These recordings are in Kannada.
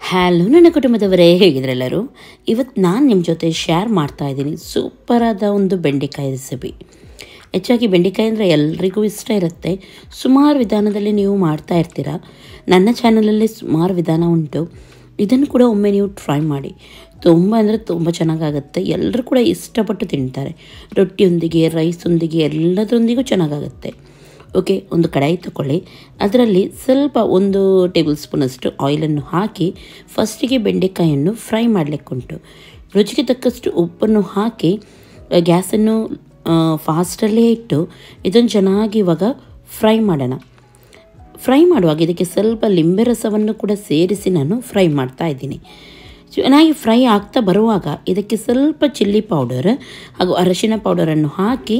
ಹಲೋ ನನ್ನ ಕುಟುಂಬದವರೇ, ಹೇಗಿದ್ರೆಲ್ಲರೂ? ಇವತ್ತು ನಾನು ನಿಮ್ಮ ಜೊತೆ ಶೇರ್ ಮಾಡ್ತಾ ಇದ್ದೀನಿ ಸೂಪರಾದ ಒಂದು ಬೆಂಡೆಕಾಯಿ ರೆಸಿಪಿ. ಹೆಚ್ಚಾಗಿ ಬೆಂಡೆಕಾಯಿ ಅಂದರೆ ಎಲ್ರಿಗೂ ಇಷ್ಟ ಇರುತ್ತೆ. ಸುಮಾರು ವಿಧಾನದಲ್ಲಿ ನೀವು ಮಾಡ್ತಾ ಇರ್ತೀರ. ನನ್ನ ಚಾನಲಲ್ಲಿ ಸುಮಾರು ವಿಧಾನ ಉಂಟು. ಇದನ್ನು ಕೂಡ ಒಮ್ಮೆ ನೀವು ಟ್ರೈ ಮಾಡಿ. ತುಂಬ ಅಂದರೆ ತುಂಬ ಚೆನ್ನಾಗಾಗುತ್ತೆ. ಎಲ್ಲರೂ ಕೂಡ ಇಷ್ಟಪಟ್ಟು ತಿಂತಾರೆ. ರೊಟ್ಟಿಯೊಂದಿಗೆ, ರೈಸೊಂದಿಗೆ, ಎಲ್ಲದರೊಂದಿಗೂ ಚೆನ್ನಾಗಾಗುತ್ತೆ. ಓಕೆ, ಒಂದು ಕಡಾಯಿ ತಗೊಳ್ಳಿ. ಅದರಲ್ಲಿ ಸ್ವಲ್ಪ 1 ಟೇಬಲ್ ಸ್ಪೂನಷ್ಟು ಆಯಿಲನ್ನು ಹಾಕಿ ಫಸ್ಟಿಗೆ ಬೆಂಡೆಕಾಯನ್ನು ಫ್ರೈ ಮಾಡಲಿಕ್ಕುಂಟು. ರುಚಿಗೆ ತಕ್ಕಷ್ಟು ಉಪ್ಪನ್ನು ಹಾಕಿ ಗ್ಯಾಸನ್ನು ಫಾಸ್ಟಲ್ಲೇ ಇಟ್ಟು ಇದನ್ನು ಚೆನ್ನಾಗಿ ಇವಾಗ ಫ್ರೈ ಮಾಡೋಣ. ಫ್ರೈ ಮಾಡುವಾಗ ಇದಕ್ಕೆ ಸ್ವಲ್ಪ ಲಿಂಬೆ ರಸವನ್ನು ಕೂಡ ಸೇರಿಸಿ ನಾನು ಫ್ರೈ ಮಾಡ್ತಾ ಇದ್ದೀನಿ. ಚೆನ್ನಾಗಿ ಫ್ರೈ ಆಗ್ತಾ ಬರುವಾಗ ಇದಕ್ಕೆ ಸ್ವಲ್ಪ ಚಿಲ್ಲಿ ಪೌಡರ್ ಹಾಗೂ ಅರಶಿನ ಪೌಡರನ್ನು ಹಾಕಿ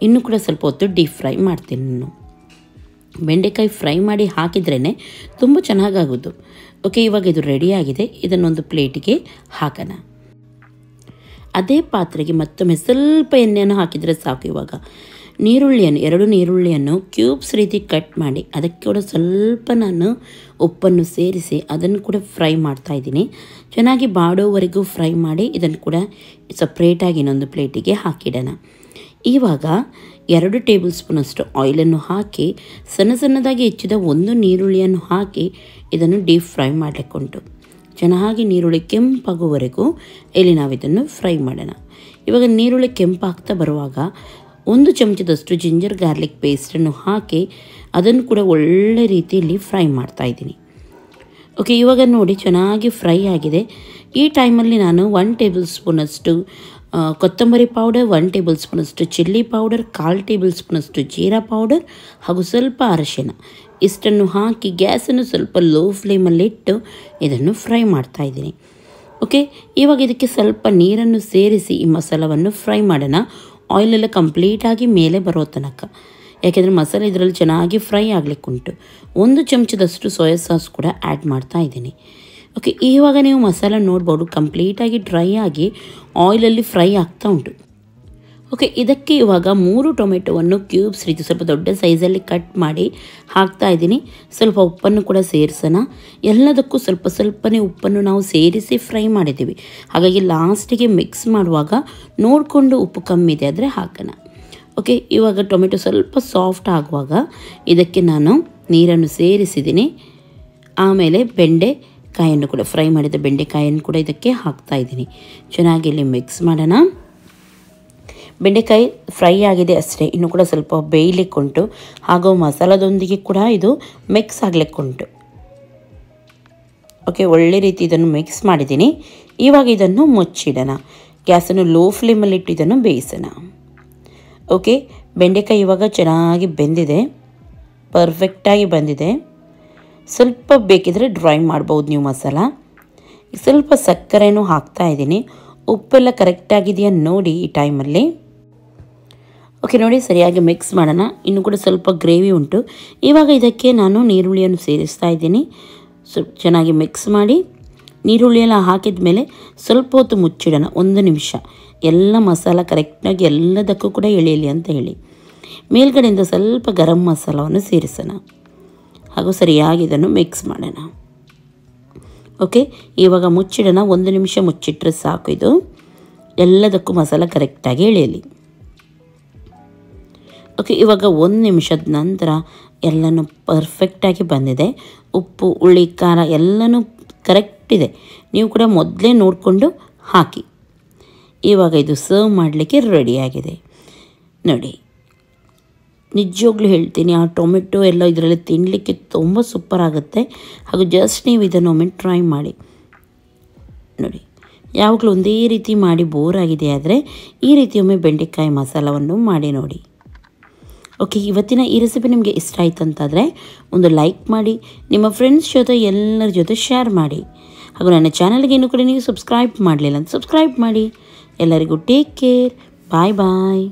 ಇನ್ನೂ ಕೂಡ ಸ್ವಲ್ಪ ಹೊತ್ತು ಡೀಪ್ ಫ್ರೈ ಮಾಡ್ತೀನಿ ನಾನು. ಬೆಂಡೆಕಾಯಿ ಫ್ರೈ ಮಾಡಿ ಹಾಕಿದ್ರೇ ತುಂಬ ಚೆನ್ನಾಗಾಗೋದು. ಓಕೆ, ಇವಾಗ ಇದು ರೆಡಿಯಾಗಿದೆ. ಇದನ್ನೊಂದು ಪ್ಲೇಟಿಗೆ ಹಾಕೋಣ. ಅದೇ ಪಾತ್ರೆಗೆ ಮತ್ತೊಮ್ಮೆ ಸ್ವಲ್ಪ ಎಣ್ಣೆಯನ್ನು ಹಾಕಿದರೆ ಸಾಕು. ಇವಾಗ ನೀರುಳ್ಳಿಯನ್ನು 2 ನೀರುಳ್ಳಿಯನ್ನು ಕ್ಯೂಬ್ಸ್ ರೀತಿ ಕಟ್ ಮಾಡಿ ಅದಕ್ಕೆ ಕೂಡ ಸ್ವಲ್ಪ ನಾನು ಉಪ್ಪನ್ನು ಸೇರಿಸಿ ಅದನ್ನು ಕೂಡ ಫ್ರೈ ಮಾಡ್ತಾ ಇದ್ದೀನಿ. ಚೆನ್ನಾಗಿ ಬಾಡೋವರೆಗೂ ಫ್ರೈ ಮಾಡಿ ಇದನ್ನು ಕೂಡ ಸಪ್ರೇಟಾಗಿ ಇನ್ನೊಂದು ಪ್ಲೇಟಿಗೆ ಹಾಕಿಡೋಣ. ಇವಾಗ 2 ಟೇಬಲ್ ಸ್ಪೂನಷ್ಟು ಆಯಿಲನ್ನು ಹಾಕಿ ಸಣ್ಣದಾಗಿ ಹೆಚ್ಚಿದ 1 ನೀರುಳ್ಳಿಯನ್ನು ಹಾಕಿ ಇದನ್ನು ಡೀಪ್ ಫ್ರೈ ಮಾಡಲಿಕ್ಕುಂಟು. ಚೆನ್ನಾಗಿ ನೀರುಳ್ಳಿ ಕೆಂಪಾಗುವವರೆಗೂ ಇಲ್ಲಿ ನಾವು ಇದನ್ನು ಫ್ರೈ ಮಾಡೋಣ. ಇವಾಗ ನೀರುಳ್ಳಿ ಕೆಂಪಾಗ್ತಾ ಬರುವಾಗ 1 ಚಮಚದಷ್ಟು ಜಿಂಜರ್ ಗಾರ್ಲಿಕ್ ಪೇಸ್ಟನ್ನು ಹಾಕಿ ಅದನ್ನು ಕೂಡ ಒಳ್ಳೆ ರೀತಿಯಲ್ಲಿ ಫ್ರೈ ಮಾಡ್ತಾ ಇದ್ದೀನಿ. ಓಕೆ, ಇವಾಗ ನೋಡಿ ಚೆನ್ನಾಗಿ ಫ್ರೈ ಆಗಿದೆ. ಈ ಟೈಮಲ್ಲಿ ನಾನು 1 ಟೇಬಲ್ ಸ್ಪೂನಷ್ಟು ಕೊತ್ತಂಬರಿ ಪೌಡರ್, 1 ಟೇಬಲ್ ಸ್ಪೂನಷ್ಟು ಚಿಲ್ಲಿ ಪೌಡರ್, 1/4 ಟೇಬಲ್ ಸ್ಪೂನಷ್ಟು ಜೀರಾ ಪೌಡರ್ ಹಾಗೂ ಸ್ವಲ್ಪ ಅರಶಿನ ಇಷ್ಟನ್ನು ಹಾಕಿ ಗ್ಯಾಸನ್ನು ಸ್ವಲ್ಪ ಲೋ ಫ್ಲೇಮಲ್ಲಿಟ್ಟು ಇದನ್ನು ಫ್ರೈ ಮಾಡ್ತಾ ಇದ್ದೀನಿ. ಓಕೆ, ಇವಾಗ ಇದಕ್ಕೆ ಸ್ವಲ್ಪ ನೀರನ್ನು ಸೇರಿಸಿ ಈ ಮಸಾಲವನ್ನು ಫ್ರೈ ಮಾಡೋಣ. ಆಯಿಲೆಲ್ಲ ಕಂಪ್ಲೀಟಾಗಿ ಮೇಲೆ ಬರೋ ತನಕ, ಯಾಕೆಂದರೆ ಮಸಾಲೆ ಇದರಲ್ಲಿ ಚೆನ್ನಾಗಿ ಫ್ರೈ ಆಗಲಿಕ್ಕುಂಟು. 1 ಚಮಚದಷ್ಟು ಸೋಯಾ ಸಾಸ್ ಕೂಡ ಆ್ಯಡ್ ಮಾಡ್ತಾ ಇದ್ದೀನಿ. ಓಕೆ, ಇವಾಗ ನೀವು ಮಸಾಲ ನೋಡ್ಬೋದು ಕಂಪ್ಲೀಟಾಗಿ ಡ್ರೈ ಆಗಿ ಆಯಿಲಲ್ಲಿ ಫ್ರೈ ಆಗ್ತಾ ಉಂಟು. ಓಕೆ, ಇದಕ್ಕೆ ಇವಾಗ 3 ಟೊಮೆಟೊವನ್ನು ಕ್ಯೂಬ್ಸ್ ರೀತಿ ಸ್ವಲ್ಪ ದೊಡ್ಡ ಸೈಜಲ್ಲಿ ಕಟ್ ಮಾಡಿ ಹಾಕ್ತಾ ಇದ್ದೀನಿ. ಸ್ವಲ್ಪ ಉಪ್ಪನ್ನು ಕೂಡ ಸೇರಿಸೋಣ. ಎಲ್ಲದಕ್ಕೂ ಸ್ವಲ್ಪನೇ ಉಪ್ಪನ್ನು ನಾವು ಸೇರಿಸಿ ಫ್ರೈ ಮಾಡಿದ್ದೀವಿ. ಹಾಗಾಗಿ ಲಾಸ್ಟಿಗೆ ಮಿಕ್ಸ್ ಮಾಡುವಾಗ ನೋಡಿಕೊಂಡು ಉಪ್ಪು ಕಮ್ಮಿ ಇದೆ ಆದರೆ ಹಾಕೋಣ. ಓಕೆ, ಇವಾಗ ಟೊಮೆಟೊ ಸ್ವಲ್ಪ ಸಾಫ್ಟ್ ಆಗುವಾಗ ಇದಕ್ಕೆ ನಾನು ನೀರನ್ನು ಸೇರಿಸಿದ್ದೀನಿ. ಆಮೇಲೆ ಬೆಂಡೆಕಾಯನ್ನು ಕೂಡ ಫ್ರೈ ಮಾಡಿದ ಬೆಂಡೆಕಾಯನ್ನು ಕೂಡ ಇದಕ್ಕೆ ಹಾಕ್ತಾ ಇದ್ದೀನಿ. ಚೆನ್ನಾಗಿ ಇಲ್ಲಿ ಮಿಕ್ಸ್ ಮಾಡೋಣ. ಬೆಂಡೆಕಾಯಿ ಫ್ರೈ ಆಗಿದೆ ಅಷ್ಟೇ, ಇನ್ನೂ ಕೂಡ ಸ್ವಲ್ಪ ಬೇಯಲಿಕ್ಕುಂಟು. ಹಾಗೂ ಮಸಾಲದೊಂದಿಗೆ ಕೂಡ ಇದು ಮಿಕ್ಸ್ ಆಗಲಿಕ್ಕುಂಟು. ಓಕೆ, ಒಳ್ಳೆ ರೀತಿ ಇದನ್ನು ಮಿಕ್ಸ್ ಮಾಡಿದ್ದೀನಿ. ಇವಾಗ ಇದನ್ನು ಮುಚ್ಚಿಡೋಣ. ಗ್ಯಾಸನ್ನು ಲೋ ಫ್ಲೇಮಲ್ಲಿಟ್ಟು ಇದನ್ನು ಬೇಯಿಸೋಣ. ಓಕೆ, ಬೆಂಡೆಕಾಯಿ ಇವಾಗ ಚೆನ್ನಾಗಿ ಬೆಂದಿದೆ, ಪರ್ಫೆಕ್ಟಾಗಿ ಬಂದಿದೆ. ಸ್ವಲ್ಪ ಬೇಕಿದ್ರೆ ಡ್ರೈ ಮಾಡ್ಬೋದು ನೀವು ಮಸಾಲ. ಸ್ವಲ್ಪ ಸಕ್ಕರೆನೂ ಹಾಕ್ತಾ ಇದ್ದೀನಿ. ಉಪ್ಪೆಲ್ಲ ಕರೆಕ್ಟಾಗಿದೆಯಾ ನೋಡಿ ಈ ಟೈಮಲ್ಲಿ. ಓಕೆ, ನೋಡಿ ಸರಿಯಾಗಿ ಮಿಕ್ಸ್ ಮಾಡೋಣ. ಇನ್ನೂ ಕೂಡ ಸ್ವಲ್ಪ ಗ್ರೇವಿ ಉಂಟು. ಇವಾಗ ಇದಕ್ಕೆ ನಾನು ನೀರುಳ್ಳಿಯನ್ನು ಸೇರಿಸ್ತಾ ಇದ್ದೀನಿ. ಸ್ವಲ್ಪ ಚೆನ್ನಾಗಿ ಮಿಕ್ಸ್ ಮಾಡಿ ನೀರುಳ್ಳಿಯೆಲ್ಲ ಹಾಕಿದ ಮೇಲೆ ಸ್ವಲ್ಪ ಹೊತ್ತು ಮುಚ್ಚಿಡೋಣ, 1 ನಿಮಿಷ. ಎಲ್ಲ ಮಸಾಲ ಕರೆಕ್ಟಾಗಿ ಎಲ್ಲದಕ್ಕೂ ಕೂಡ ಎಳೆಯಲಿ ಅಂತ ಹೇಳಿ ಮೇಲ್ಗಡೆಯಿಂದ ಸ್ವಲ್ಪ ಗರಂ ಮಸಾಲವನ್ನು ಸೇರಿಸೋಣ ಹಾಗೂ ಸರಿಯಾಗಿ ಇದನ್ನು ಮಿಕ್ಸ್ ಮಾಡೋಣ. ಓಕೆ, ಇವಾಗ ಮುಚ್ಚಿಡೋಣ. 1 ನಿಮಿಷ ಮುಚ್ಚಿಟ್ರೆ ಸಾಕು. ಇದು ಎಲ್ಲದಕ್ಕೂ ಮಸಾಲ ಕರೆಕ್ಟಾಗಿ ಎಳೆಯಲಿ. ಓಕೆ, ಇವಾಗ 1 ನಿಮಿಷದ ನಂತರ ಎಲ್ಲನೂ ಪರ್ಫೆಕ್ಟಾಗಿ ಬಂದಿದೆ. ಉಪ್ಪು, ಹುಳಿ, ಖಾರ ಎಲ್ಲನೂ ಕರೆಕ್ಟ್ ಇದೆ. ನೀವು ಕೂಡ ಮೊದಲೇ ನೋಡಿಕೊಂಡು ಹಾಕಿ. ಇವಾಗ ಇದು ಸರ್ವ್ ಮಾಡಲಿಕ್ಕೆ ರೆಡಿಯಾಗಿದೆ ನೋಡಿ. ನಿಜವಾಗ್ಲೂ ಹೇಳ್ತೀನಿ, ಆ ಟೊಮೆಟೊ ಎಲ್ಲ ಇದರಲ್ಲಿ ತಿನ್ನಲಿಕ್ಕೆ ತುಂಬ ಸೂಪರ್ ಆಗುತ್ತೆ. ಹಾಗೂ ಜಸ್ಟ್ ನೀವು ಇದನ್ನು ಒಮ್ಮೆ ಟ್ರೈ ಮಾಡಿ ನೋಡಿ. ಯಾವಾಗಲೂ ಒಂದೇ ರೀತಿ ಮಾಡಿ ಬೋರ್ ಆಗಿದೆ ಆದರೆ ಈ ರೀತಿ ಒಮ್ಮೆ ಬೆಂಡೆಕಾಯಿ ಮಸಾಲವನ್ನು ಮಾಡಿ ನೋಡಿ. ಓಕೆ, ಇವತ್ತಿನ ಈ ರೆಸಿಪಿ ನಿಮಗೆ ಇಷ್ಟ ಆಯ್ತು ಅಂತಾದರೆ ಒಂದು ಲೈಕ್ ಮಾಡಿ, ನಿಮ್ಮ ಫ್ರೆಂಡ್ಸ್ ಜೊತೆ ಎಲ್ಲರ ಜೊತೆ ಶೇರ್ ಮಾಡಿ. ಹಾಗೂ ನನ್ನ ಚಾನಲ್ಗೆ ಇನ್ನೂ ಕೂಡ ನೀವು ಸಬ್ಸ್ಕ್ರೈಬ್ ಮಾಡಲಿಲ್ಲ ಅಂತ ಸಬ್ಸ್ಕ್ರೈಬ್ ಮಾಡಿ. ಎಲ್ಲರಿಗೂ ಟೇಕ್ ಕೇರ್. ಬಾಯ್ ಬಾಯ್.